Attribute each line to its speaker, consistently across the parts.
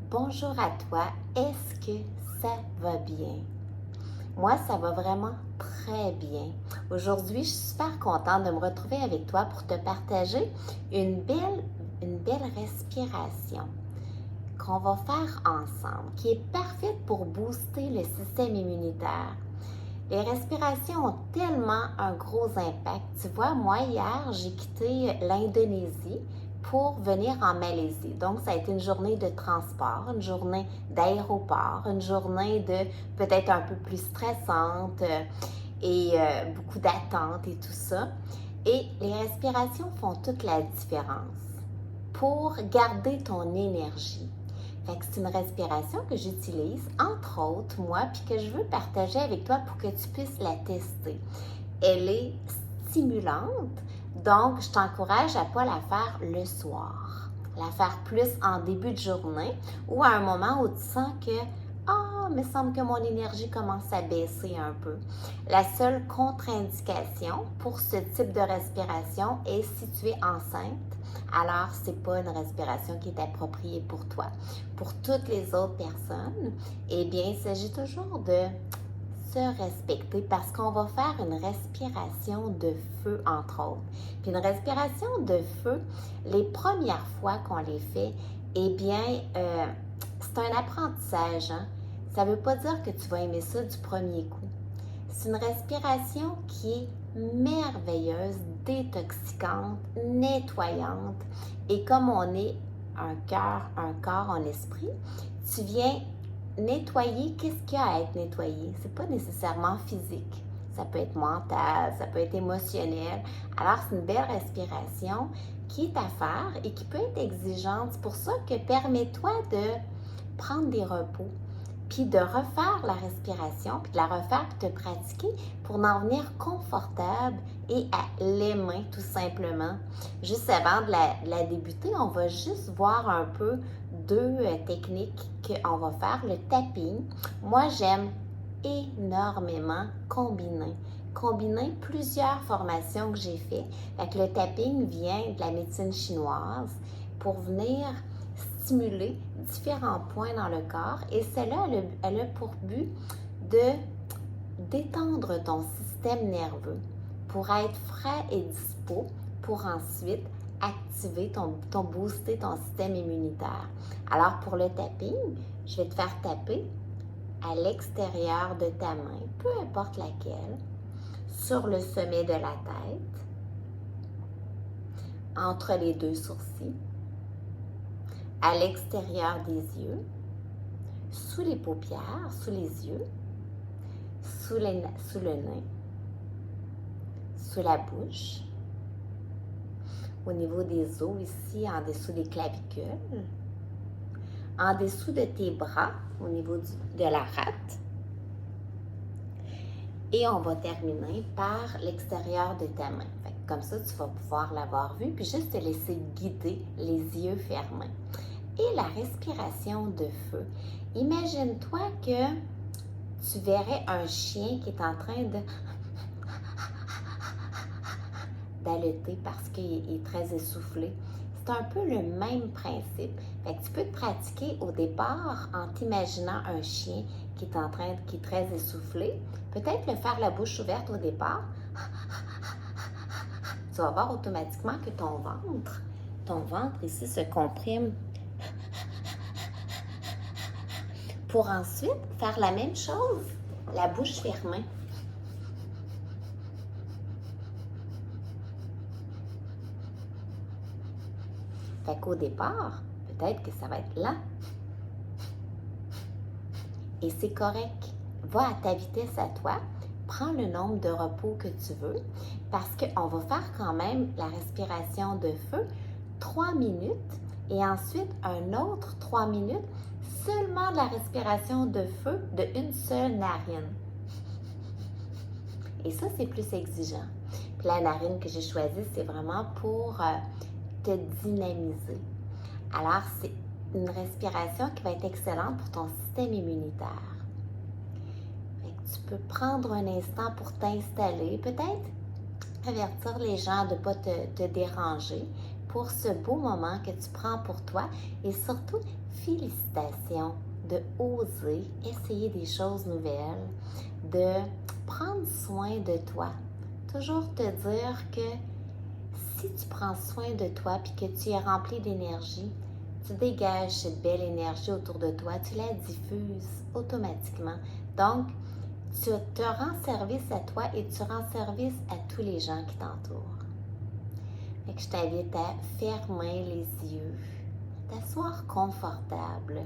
Speaker 1: Bonjour à toi, est-ce que ça va bien? Moi, ça va vraiment très bien. Aujourd'hui, je suis super contente de me retrouver avec toi pour te partager une belle respiration qu'on va faire ensemble, qui est parfaite pour booster le système immunitaire. Les respirations ont tellement un gros impact. Tu vois, moi, hier, j'ai quitté l'Indonésie pour venir en Malaisie. Donc, ça a été une journée de transport, une journée d'aéroport, une journée de peut-être un peu plus stressante et beaucoup d'attente et tout ça. Et les respirations font toute la différence pour garder ton énergie. Fait que c'est une respiration que j'utilise, entre autres, moi, puis que je veux partager avec toi pour que tu puisses la tester. Elle est stimulante, donc je t'encourage à ne pas la faire le soir. La faire plus en début de journée ou à un moment où tu sens que il me semble que mon énergie commence à baisser un peu. La seule contre-indication pour ce type de respiration est si tu es enceinte, alors ce n'est pas une respiration qui est appropriée pour toi. Pour toutes les autres personnes, eh bien, il s'agit toujours de se respecter parce qu'on va faire une respiration de feu, entre autres. Puis une respiration de feu, les premières fois qu'on les fait, eh bien, c'est un apprentissage, hein? Ça ne veut pas dire que tu vas aimer ça du premier coup. C'est une respiration qui est merveilleuse, détoxicante, nettoyante. Et comme on est un cœur, un corps, un esprit, tu viens nettoyer qu'est-ce qu'il y a à être nettoyé. C'est pas nécessairement physique. Ça peut être mental, ça peut être émotionnel. Alors, c'est une belle respiration qui est à faire et qui peut être exigeante. C'est pour ça que permets-toi de prendre des repos, puis de refaire la respiration, puis de la refaire, puis de pratiquer pour en venir confortable et à l'aimer tout simplement. Juste avant de la débuter, on va juste voir un peu deux techniques qu'on va faire. Le tapping, moi j'aime énormément combiner plusieurs formations que j'ai fait. Fait que le tapping vient de la médecine chinoise pour venir stimuler différents points dans le corps et cela, elle a pour but de détendre ton système nerveux pour être frais et dispo pour ensuite activer booster ton système immunitaire. Alors pour le tapping, je vais te faire taper à l'extérieur de ta main, peu importe laquelle, sur le sommet de la tête, entre les deux sourcils, à l'extérieur des yeux, sous les paupières, sous les yeux, sous le nez, sous la bouche, au niveau des os ici, en dessous des clavicules, en dessous de tes bras, au niveau de la rate. Et on va terminer par l'extérieur de ta main. Fait que comme ça, tu vas pouvoir l'avoir vu, puis juste te laisser guider les yeux fermés. Et la respiration de feu. Imagine-toi que tu verrais un chien qui est en train d'haleuter parce qu'il est très essoufflé. C'est un peu le même principe. Fait que tu peux te pratiquer au départ en t'imaginant un chien qui est très essoufflé. Peut-être le faire la bouche ouverte au départ. Tu vas voir automatiquement que ton ventre ici se comprime. Pour ensuite faire la même chose, la bouche fermée. Fait qu'au départ, peut-être que ça va être lent. Et c'est correct. Va à ta vitesse à toi. Prends le nombre de repos que tu veux parce qu'on va faire quand même la respiration de feu 3 minutes et ensuite un autre 3 minutes seulement de la respiration de feu de une seule narine. Et ça, c'est plus exigeant. Puis la narine que j'ai choisie, c'est vraiment pour te dynamiser. Alors, c'est une respiration qui va être excellente pour ton système immunitaire. Fait que tu peux prendre un instant pour t'installer, peut-être avertir les gens de ne pas te déranger pour ce beau moment que tu prends pour toi et surtout, félicitations de oser essayer des choses nouvelles, de prendre soin de toi. Toujours te dire que si tu prends soin de toi puis que tu es rempli d'énergie, tu dégages cette belle énergie autour de toi, tu la diffuses automatiquement. Donc, tu te rends service à toi et tu rends service à tous les gens qui t'entourent. Fait que je t'invite à fermer les yeux, t'asseoir confortable.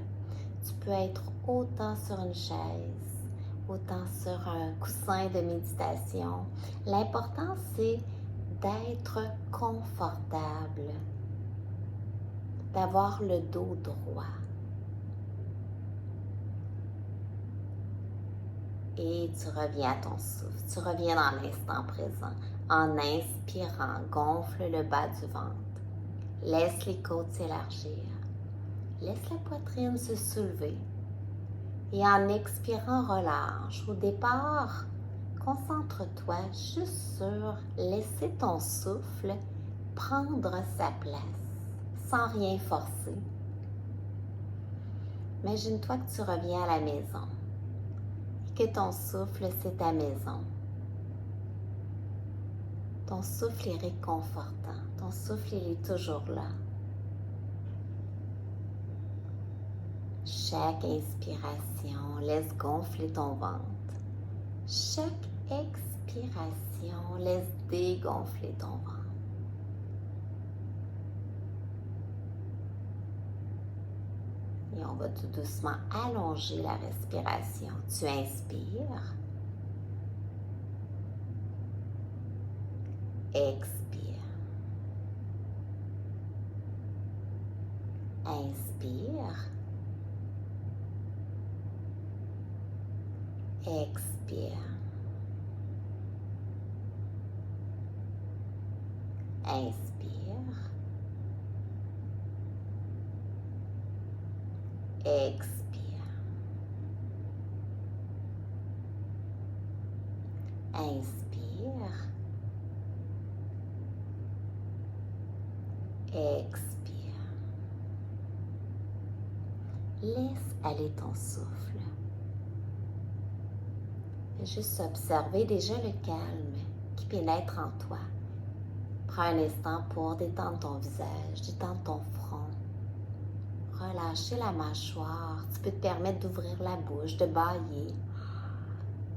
Speaker 1: Tu peux être autant sur une chaise, autant sur un coussin de méditation. L'important, c'est d'être confortable, d'avoir le dos droit. Et tu reviens à ton souffle, tu reviens dans l'instant présent. En inspirant, gonfle le bas du ventre. Laisse les côtes s'élargir. Laisse la poitrine se soulever. Et en expirant, relâche. Au départ, concentre-toi juste sur laisser ton souffle prendre sa place, sans rien forcer. Imagine-toi que tu reviens à la maison et que ton souffle, c'est ta maison. Ton souffle est réconfortant. Ton souffle, il est toujours là. Chaque inspiration, laisse gonfler ton ventre. Chaque expiration, laisse dégonfler ton ventre. Et on va tout doucement allonger la respiration. Tu inspires. Expire. Inspire. Expire. Inspire. Expire. Inspire. Expire. Laisse aller ton souffle. Juste observer déjà le calme qui pénètre en toi. Prends un instant pour détendre ton visage, détendre ton front. Relâcher la mâchoire. Tu peux te permettre d'ouvrir la bouche, de bâiller.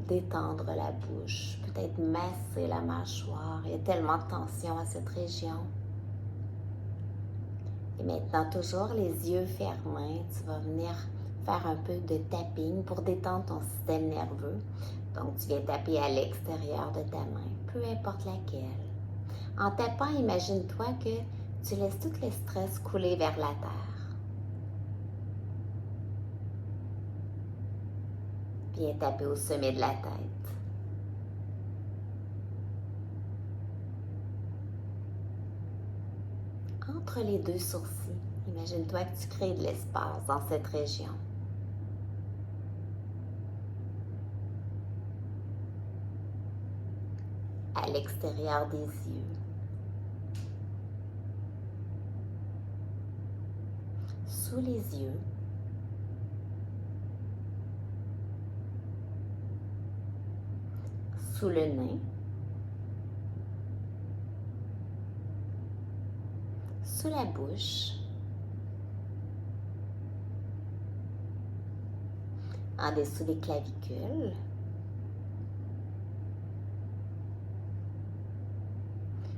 Speaker 1: Détendre la bouche. Peut-être masser la mâchoire. Il y a tellement de tension à cette région. Et maintenant, toujours les yeux fermés, tu vas venir faire un peu de tapping pour détendre ton système nerveux. Donc, tu viens taper à l'extérieur de ta main, peu importe laquelle. En tapant, imagine-toi que tu laisses tout le stress couler vers la terre. Viens taper au sommet de la tête. Entre les deux sourcils, imagine-toi que tu crées de l'espace dans cette région. À l'extérieur des yeux. Sous les yeux. Sous le nez. Sous la bouche. En dessous des clavicules.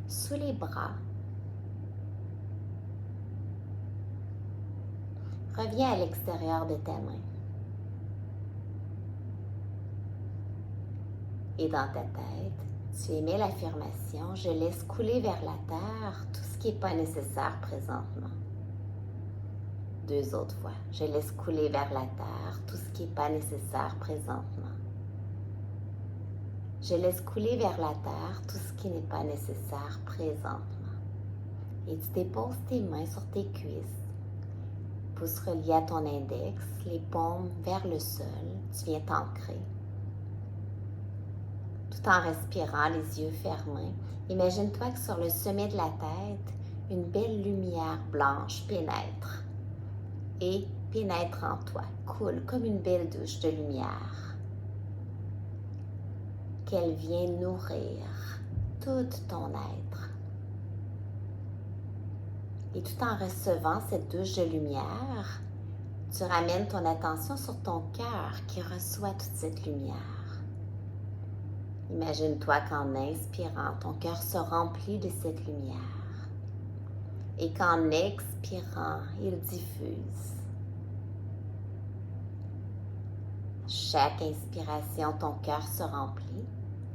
Speaker 1: Sous les bras. Reviens à l'extérieur de ta main. Et dans ta tête, tu émets l'affirmation « Je laisse couler vers la terre tout ce qui n'est pas nécessaire présentement ». 2 autres fois. « Je laisse couler vers la terre tout ce qui n'est pas nécessaire présentement ». Je laisse couler vers la terre tout ce qui n'est pas nécessaire présentement. Et tu déposes tes mains sur tes cuisses. Pouces reliés à ton index, les paumes vers le sol. Tu viens t'ancrer. Tout en respirant, les yeux fermés. Imagine-toi que sur le sommet de la tête, une belle lumière blanche pénètre et pénètre en toi, coule comme une belle douche de lumière, qu'elle vient nourrir tout ton être. Et tout en recevant cette douche de lumière, tu ramènes ton attention sur ton cœur qui reçoit toute cette lumière. Imagine-toi qu'en inspirant, ton cœur se remplit de cette lumière et qu'en expirant, il diffuse. Chaque inspiration, ton cœur se remplit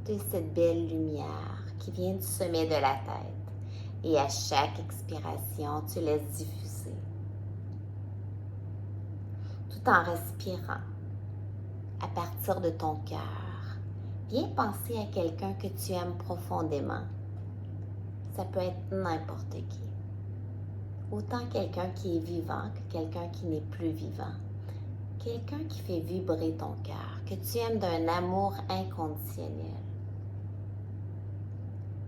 Speaker 1: de cette belle lumière qui vient du sommet de la tête. Et à chaque expiration, tu laisses diffuser. Tout en respirant, à partir de ton cœur, viens penser à quelqu'un que tu aimes profondément. Ça peut être n'importe qui. Autant quelqu'un qui est vivant que quelqu'un qui n'est plus vivant. Quelqu'un qui fait vibrer ton cœur, que tu aimes d'un amour inconditionnel.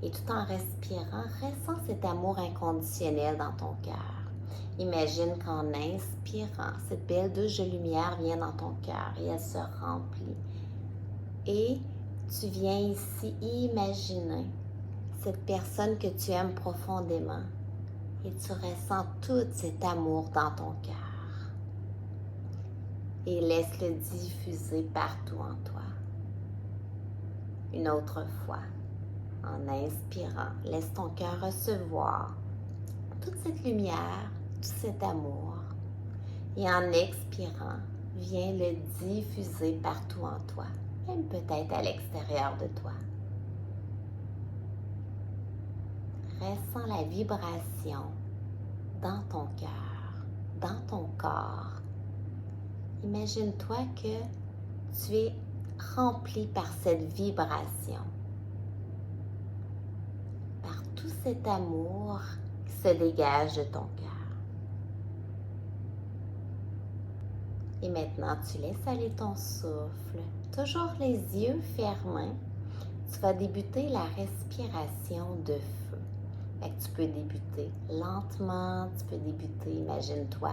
Speaker 1: Et tout en respirant, ressens cet amour inconditionnel dans ton cœur. Imagine qu'en inspirant, cette belle douche de lumière vient dans ton cœur et elle se remplit. Et tu viens ici imaginer cette personne que tu aimes profondément et tu ressens tout cet amour dans ton cœur. Et laisse-le diffuser partout en toi. Une autre fois, en inspirant, laisse ton cœur recevoir toute cette lumière, tout cet amour. Et en expirant, viens le diffuser partout en toi, même peut-être à l'extérieur de toi. Ressens la vibration dans ton cœur, dans ton corps. Imagine-toi que tu es rempli par cette vibration, par tout cet amour qui se dégage de ton cœur. Et maintenant, tu laisses aller ton souffle, toujours les yeux fermés. Tu vas débuter la respiration de feu. Fait que tu peux débuter lentement, tu peux débuter, imagine-toi,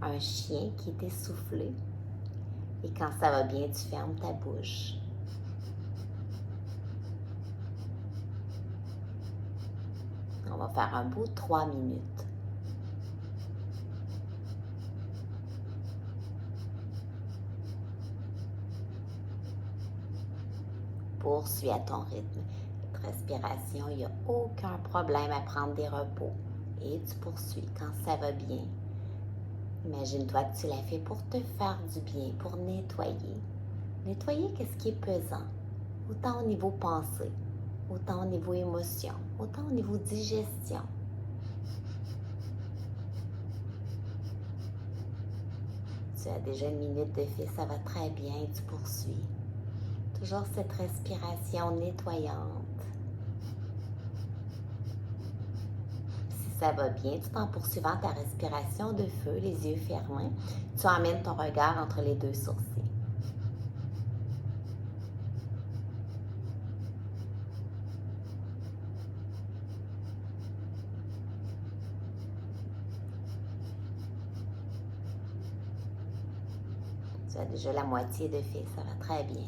Speaker 1: un chien qui est essoufflé. Et quand ça va bien, tu fermes ta bouche. On va faire un beau 3 minutes. Poursuis à ton rythme. Cette respiration, il n'y a aucun problème à prendre des repos. Et tu poursuis quand ça va bien. Imagine-toi que tu l'as fait pour te faire du bien, pour nettoyer. Nettoyer qu'est-ce qui est pesant, autant au niveau pensée, autant au niveau émotion, autant au niveau digestion. Tu as déjà une minute de fait, ça va très bien et tu poursuis. Toujours cette respiration nettoyante. Ça va bien, tout en poursuivant ta respiration de feu, les yeux fermés, tu emmènes ton regard entre les deux sourcils. Tu as déjà la moitié de fait, ça va très bien.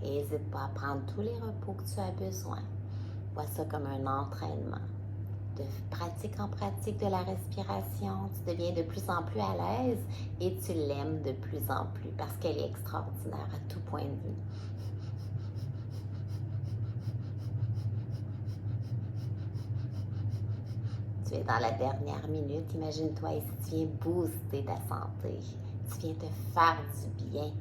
Speaker 1: Et n'hésite pas à prendre tous les repos que tu as besoin. Vois ça comme un entraînement. De pratique en pratique de la respiration, tu deviens de plus en plus à l'aise et tu l'aimes de plus en plus parce qu'elle est extraordinaire à tout point de vue. Tu es dans la dernière minute, imagine-toi ici, tu viens booster ta santé, tu viens te faire du bien.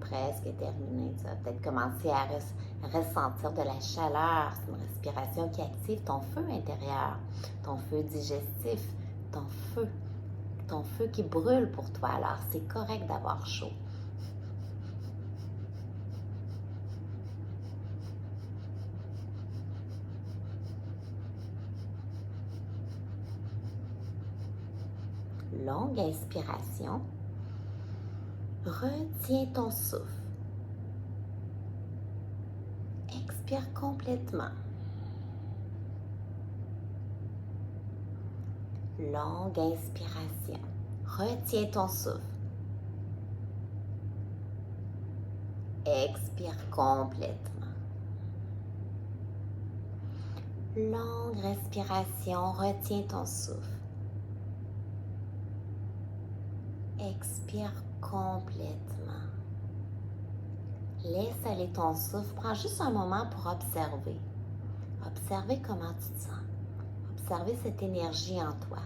Speaker 1: Presque terminé. Tu vas peut-être commencer à ressentir de la chaleur. C'est une respiration qui active ton feu intérieur, ton feu digestif, ton feu qui brûle pour toi. Alors, c'est correct d'avoir chaud. Longue inspiration. Retiens ton souffle. Expire complètement. Longue inspiration. Retiens ton souffle. Expire complètement. Longue respiration. Retiens ton souffle. Expire complètement. Laisse aller ton souffle. Prends juste un moment pour observer. Observer comment tu te sens. Observer cette énergie en toi.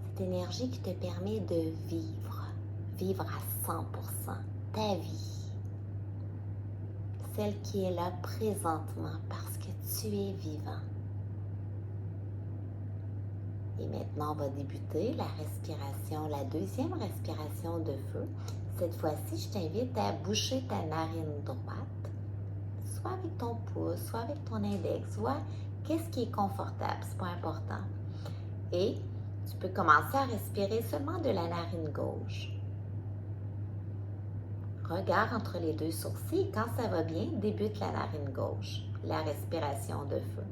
Speaker 1: Cette énergie qui te permet de vivre. Vivre à 100% ta vie. Celle qui est là présentement parce que tu es vivant. Et maintenant, on va débuter la respiration, la deuxième respiration de feu. Cette fois-ci, je t'invite à boucher ta narine droite, soit avec ton pouce, soit avec ton index. Vois qu'est-ce qui est confortable, c'est pas important. Et tu peux commencer à respirer seulement de la narine gauche. Regarde entre les deux sourcils et quand ça va bien, débute la narine gauche, la respiration de feu.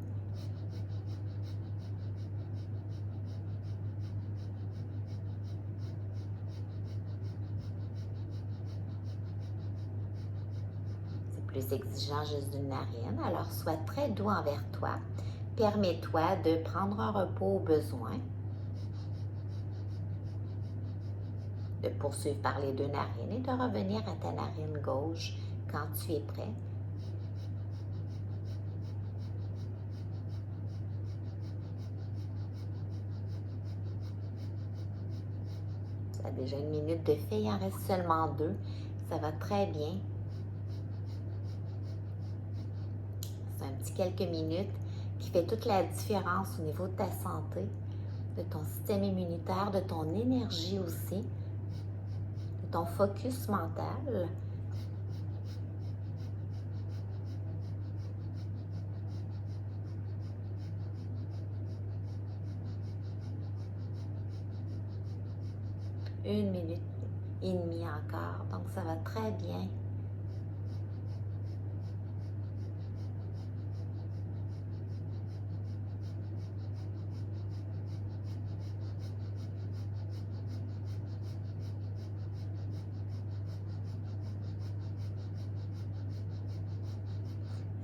Speaker 1: Plus exigeant juste d'une narine, alors sois très doux envers toi. Permets-toi de prendre un repos au besoin, de poursuivre par les deux narines et de revenir à ta narine gauche quand tu es prêt. Tu as déjà 1 minute de fait, il en reste seulement 2. Ça va très bien. C'est un petit quelques minutes qui fait toute la différence au niveau de ta santé, de ton système immunitaire, de ton énergie aussi, de ton focus mental. Une minute et demie encore, donc ça va très bien.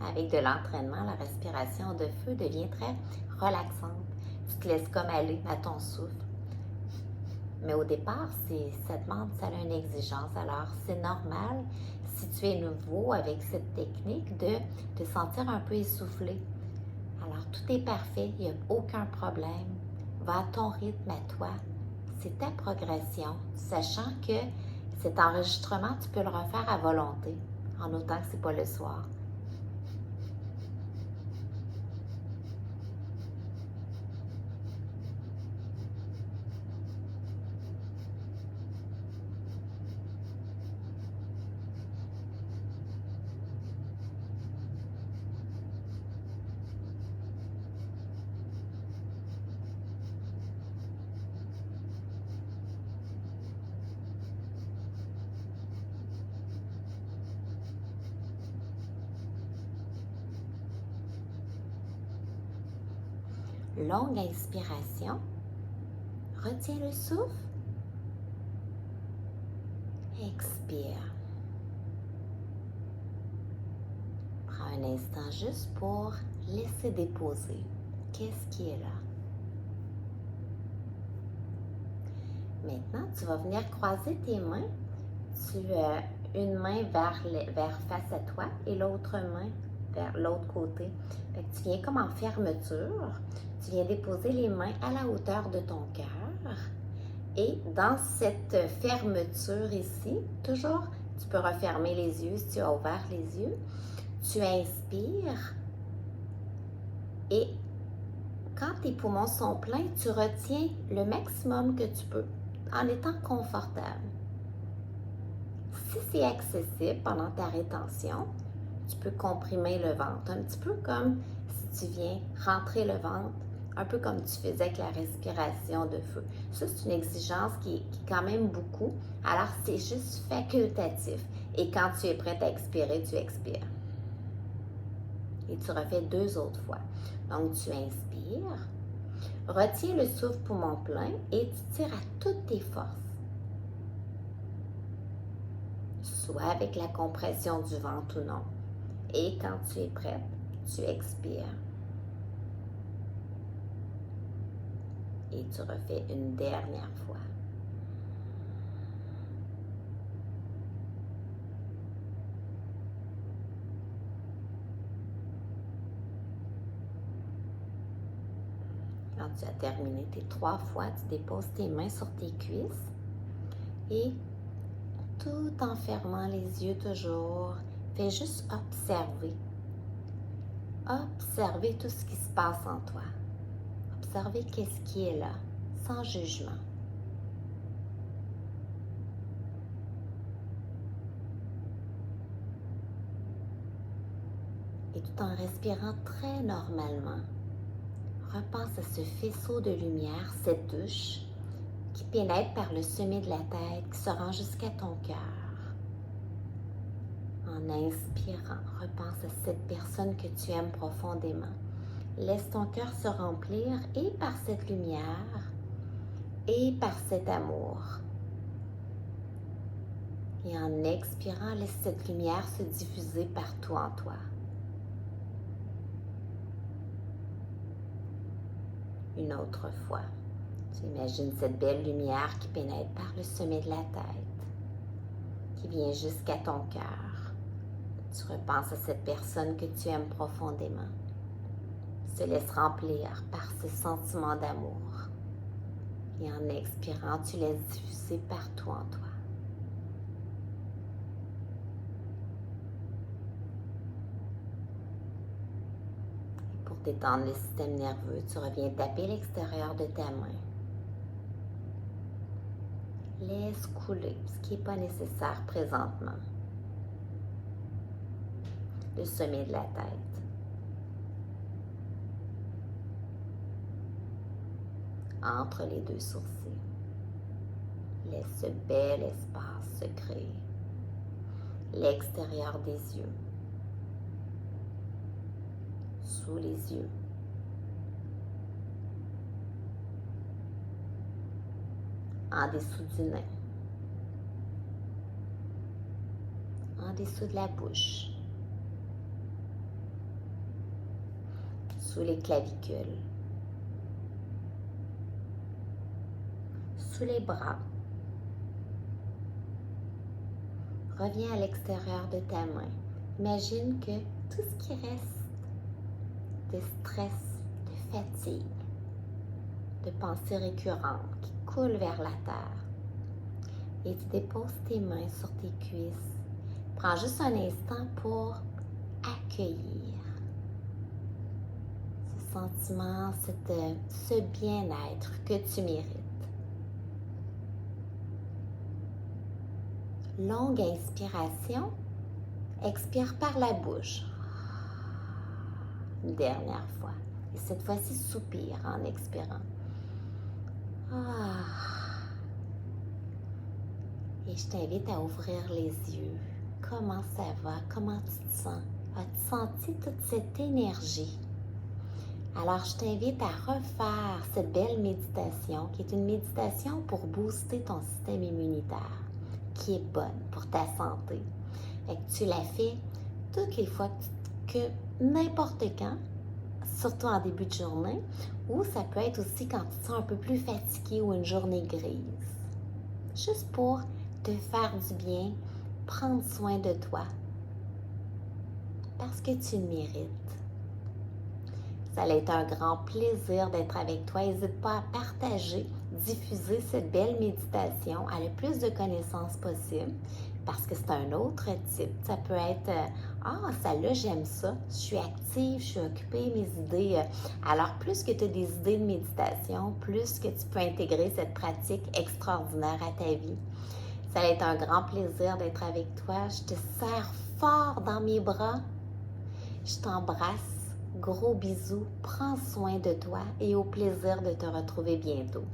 Speaker 1: Avec de l'entraînement, la respiration de feu devient très relaxante. Tu te laisses comme aller à ton souffle. Mais au départ, ça demande, ça a une exigence. Alors, c'est normal, si tu es nouveau avec cette technique, de te sentir un peu essoufflé. Alors, tout est parfait, il n'y a aucun problème. Va à ton rythme, à toi. C'est ta progression, sachant que cet enregistrement, tu peux le refaire à volonté, en autant que ce n'est pas le soir. Longue inspiration. Retiens le souffle. Expire. Prends un instant juste pour laisser déposer. Qu'est-ce qui est là? Maintenant, tu vas venir croiser tes mains. Une main vers face à toi et l'autre main vers l'autre côté. Fait que tu viens comme en fermeture. Tu viens déposer les mains à la hauteur de ton cœur. Et dans cette fermeture ici, toujours, tu peux refermer les yeux si tu as ouvert les yeux. Tu inspires et quand tes poumons sont pleins, tu retiens le maximum que tu peux en étant confortable. Si c'est accessible pendant ta rétention, tu peux comprimer le ventre, un petit peu comme si tu viens rentrer le ventre, un peu comme tu faisais avec la respiration de feu. Ça, c'est une exigence qui est quand même beaucoup, alors c'est juste facultatif. Et quand tu es prête à expirer, tu expires. Et tu refais 2 autres fois. Donc, tu inspires, retiens le souffle poumon plein et tu tires à toutes tes forces. Soit avec la compression du ventre ou non. Et quand tu es prête, tu expires. Et tu refais une dernière fois. Quand tu as terminé tes 3 fois, tu déposes tes mains sur tes cuisses et tout en fermant les yeux toujours, fais juste observer. Observer tout ce qui se passe en toi. Observer qu'est-ce qui est là, sans jugement. Et tout en respirant très normalement, repense à ce faisceau de lumière, cette douche qui pénètre par le sommet de la tête, qui se rend jusqu'à ton cœur. En inspirant, repense à cette personne que tu aimes profondément. Laisse ton cœur se remplir et par cette lumière et par cet amour. Et en expirant, laisse cette lumière se diffuser partout en toi. Une autre fois, tu imagines cette belle lumière qui pénètre par le sommet de la tête, qui vient jusqu'à ton cœur. Tu repenses à cette personne que tu aimes profondément. Se laisse remplir par ce sentiment d'amour. Et en expirant, tu laisses diffuser partout en toi. Et pour détendre le système nerveux, tu reviens taper l'extérieur de ta main. Laisse couler ce qui n'est pas nécessaire présentement. Le sommet de la tête. Entre les 2 sourcils. Laisse ce bel espace se créer. L'extérieur des yeux. Sous les yeux. En dessous du nez. En dessous de la bouche. Sous les clavicules. Sous les bras. Reviens à l'extérieur de ta main. Imagine que tout ce qui reste de stress, de fatigue, de pensées récurrentes qui coulent vers la terre. Et tu déposes tes mains sur tes cuisses. Prends juste un instant pour accueillir ce sentiment, ce bien-être que tu mérites. Longue inspiration, expire par la bouche. Une dernière fois. Et cette fois-ci, soupire en expirant. Et je t'invite à ouvrir les yeux. Comment ça va? Comment tu te sens? As-tu senti toute cette énergie? Alors, je t'invite à refaire cette belle méditation, qui est une méditation pour booster ton système immunitaire, qui est bonne pour ta santé. Et que tu la fais toutes les fois que n'importe quand, surtout en début de journée, ou ça peut être aussi quand tu te sens un peu plus fatigué ou une journée grise. Juste pour te faire du bien, prendre soin de toi, parce que tu le mérites. Ça a été un grand plaisir d'être avec toi. N'hésite pas à partager diffuser cette belle méditation à le plus de connaissances possible parce que c'est un autre type. Ça peut être ça là, j'aime ça, je suis active, je suis occupée, mes idées. Alors, plus que tu as des idées de méditation, plus que tu peux intégrer cette pratique extraordinaire à ta vie. Ça va être un grand plaisir d'être avec toi. Je te serre fort dans mes bras. Je t'embrasse. Gros bisous. Prends soin de toi et au plaisir de te retrouver bientôt.